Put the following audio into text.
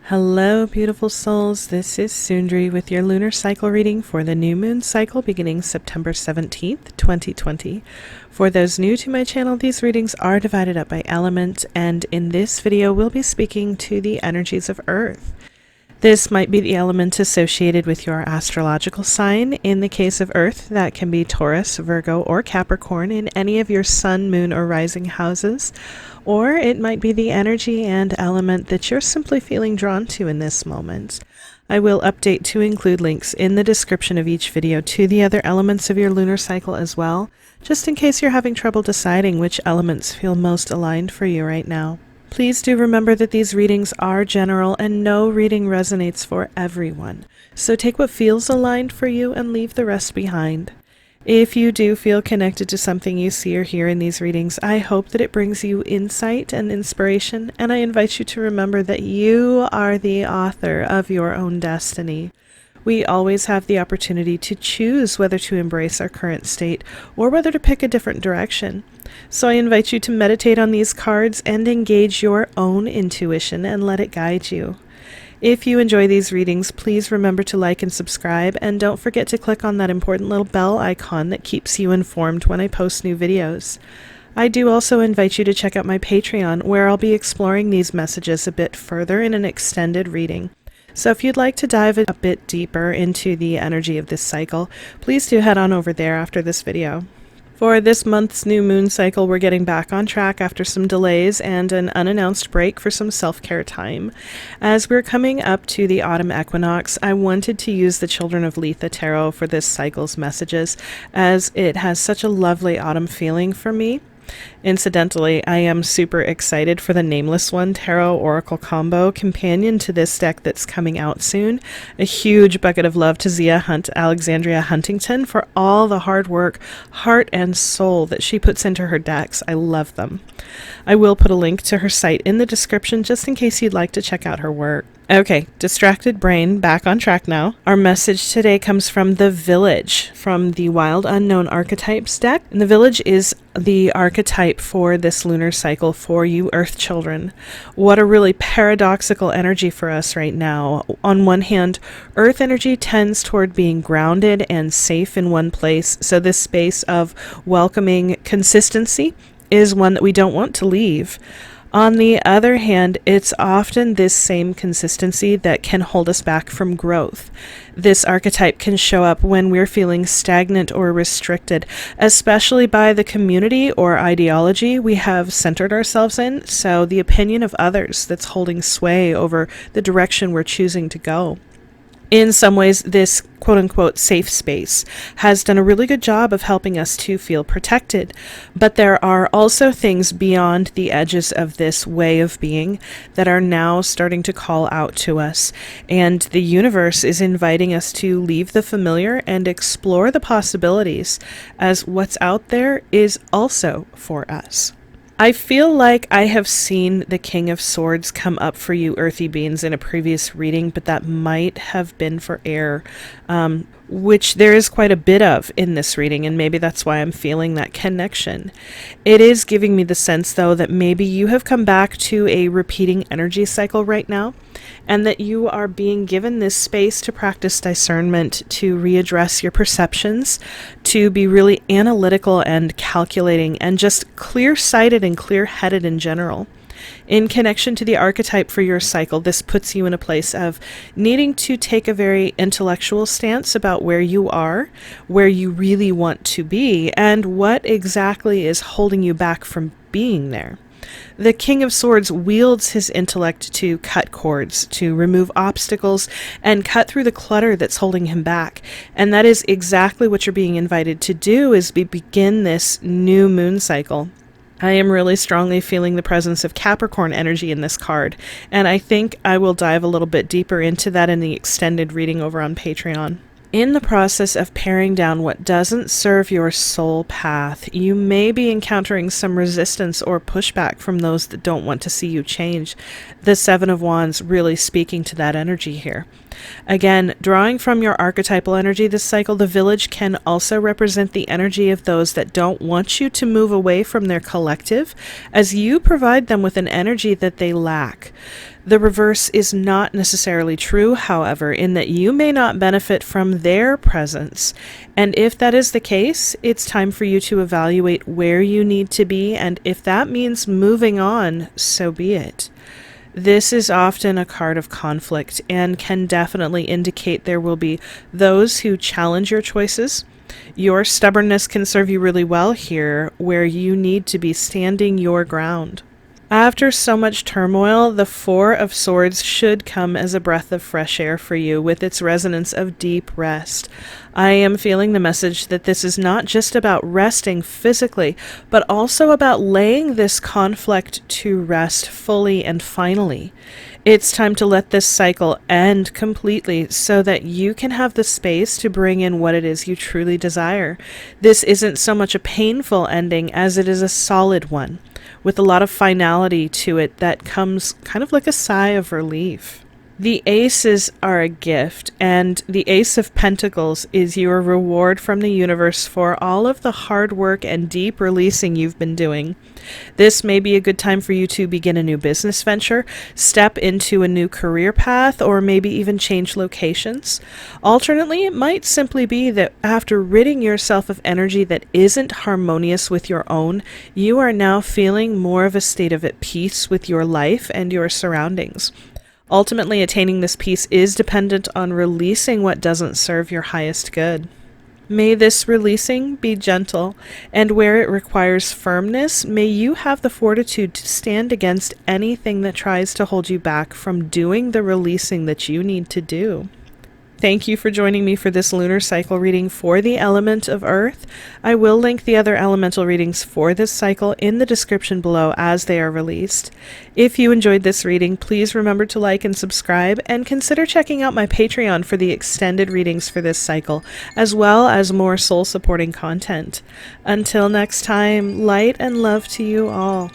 Hello, beautiful souls. This is Sundri with your lunar cycle reading for the new moon cycle beginning September 17th, 2020. For those new to my channel, these readings are divided up by element, and in this video, we'll be speaking to the energies of Earth. This might be the element associated with your astrological sign. In the case of Earth, that can be Taurus, Virgo, or Capricorn in any of your sun, moon, or rising houses. Or it might be the energy and element that you're simply feeling drawn to in this moment. I will update to include links in the description of each video to the other elements of your lunar cycle as well, just in case you're having trouble deciding which elements feel most aligned for you right now. Please do remember that these readings are general and no reading resonates for everyone. So take what feels aligned for you and leave the rest behind. If you do feel connected to something you see or hear in these readings, I hope that it brings you insight and inspiration, and I invite you to remember that you are the author of your own destiny. We always have the opportunity to choose whether to embrace our current state or whether to pick a different direction. So I invite you to meditate on these cards and engage your own intuition and let it guide you. If you enjoy these readings, please remember to like and subscribe, and don't forget to click on that important little bell icon that keeps you informed when I post new videos. I do also invite you to check out my Patreon, where I'll be exploring these messages a bit further in an extended reading. So if you'd like to dive a bit deeper into the energy of this cycle, please do head on over there after this video. For this month's new moon cycle, we're getting back on track after some delays and an unannounced break for some self-care time. As we're coming up to the autumn equinox, I wanted to use the Children of Letha Tarot for this cycle's messages, as it has such a lovely autumn feeling for me. Incidentally, I am super excited for the Nameless One Tarot Oracle combo companion to this deck that's coming out soon. A huge bucket of love to Zia Alexandria Huntington for all the hard work, heart, and soul that she puts into her decks. I love them. I will put a link to her site in the description just in case you'd like to check out her work. Okay, distracted brain, back on track now. Our message today comes from the Village, from the Wild Unknown Archetypes deck. And the Village is the archetype for this lunar cycle for you Earth children. What a really paradoxical energy for us right now. On one hand, Earth energy tends toward being grounded and safe in one place, so this space of welcoming consistency is one that we don't want to leave. On the other hand, it's often this same consistency that can hold us back from growth. This archetype can show up when we're feeling stagnant or restricted, especially by the community or ideology we have centered ourselves in, so the opinion of others that's holding sway over the direction we're choosing to go. In some ways, this quote-unquote safe space has done a really good job of helping us to feel protected. But there are also things beyond the edges of this way of being that are now starting to call out to us. And the universe is inviting us to leave the familiar and explore the possibilities, as what's out there is also for us. I feel like I have seen the King of Swords come up for you earthy beings in a previous reading, but that might have been for air, which there is quite a bit of in this reading, and maybe that's why I'm feeling that connection. It is giving me the sense, though, that maybe you have come back to a repeating energy cycle right now, and that you are being given this space to practice discernment, to readdress your perceptions, to be really analytical and calculating, and just clear-sighted and clear-headed in general. In connection to the archetype for your cycle, this puts you in a place of needing to take a very intellectual stance about where you are, where you really want to be, and what exactly is holding you back from being there. The King of Swords wields his intellect to cut cords, to remove obstacles, and cut through the clutter that's holding him back. And that is exactly what you're being invited to do as we begin this new moon cycle. I am really strongly feeling the presence of Capricorn energy in this card, and I think I will dive a little bit deeper into that in the extended reading over on Patreon. In the process of paring down what doesn't serve your soul path, you may be encountering some resistance or pushback from those that don't want to see you change. The Seven of Wands really speaking to that energy here. Again, drawing from your archetypal energy this cycle, the village can also represent the energy of those that don't want you to move away from their collective, as you provide them with an energy that they lack. The reverse is not necessarily true, however, in that you may not benefit from their presence. And if that is the case, it's time for you to evaluate where you need to be, and if that means moving on, so be it. This is often a card of conflict and can definitely indicate there will be those who challenge your choices. Your stubbornness can serve you really well here, where you need to be standing your ground. After so much turmoil, the Four of Swords should come as a breath of fresh air for you, with its resonance of deep rest. I am feeling the message that this is not just about resting physically, but also about laying this conflict to rest fully and finally. It's time to let this cycle end completely so that you can have the space to bring in what it is you truly desire. This isn't so much a painful ending as it is a solid one, with a lot of finality to it that comes kind of like a sigh of relief. The aces are a gift, and the Ace of Pentacles is your reward from the universe for all of the hard work and deep releasing you've been doing. This may be a good time for you to begin a new business venture, step into a new career path, or maybe even change locations. Alternately, it might simply be that after ridding yourself of energy that isn't harmonious with your own, you are now feeling more of a state of at peace with your life and your surroundings. Ultimately, attaining this peace is dependent on releasing what doesn't serve your highest good. May this releasing be gentle, and where it requires firmness, may you have the fortitude to stand against anything that tries to hold you back from doing the releasing that you need to do. Thank you for joining me for this lunar cycle reading for the element of Earth. I will link the other elemental readings for this cycle in the description below as they are released. If you enjoyed this reading, please remember to like and subscribe, and consider checking out my Patreon for the extended readings for this cycle, as well as more soul-supporting content. Until next time, light and love to you all.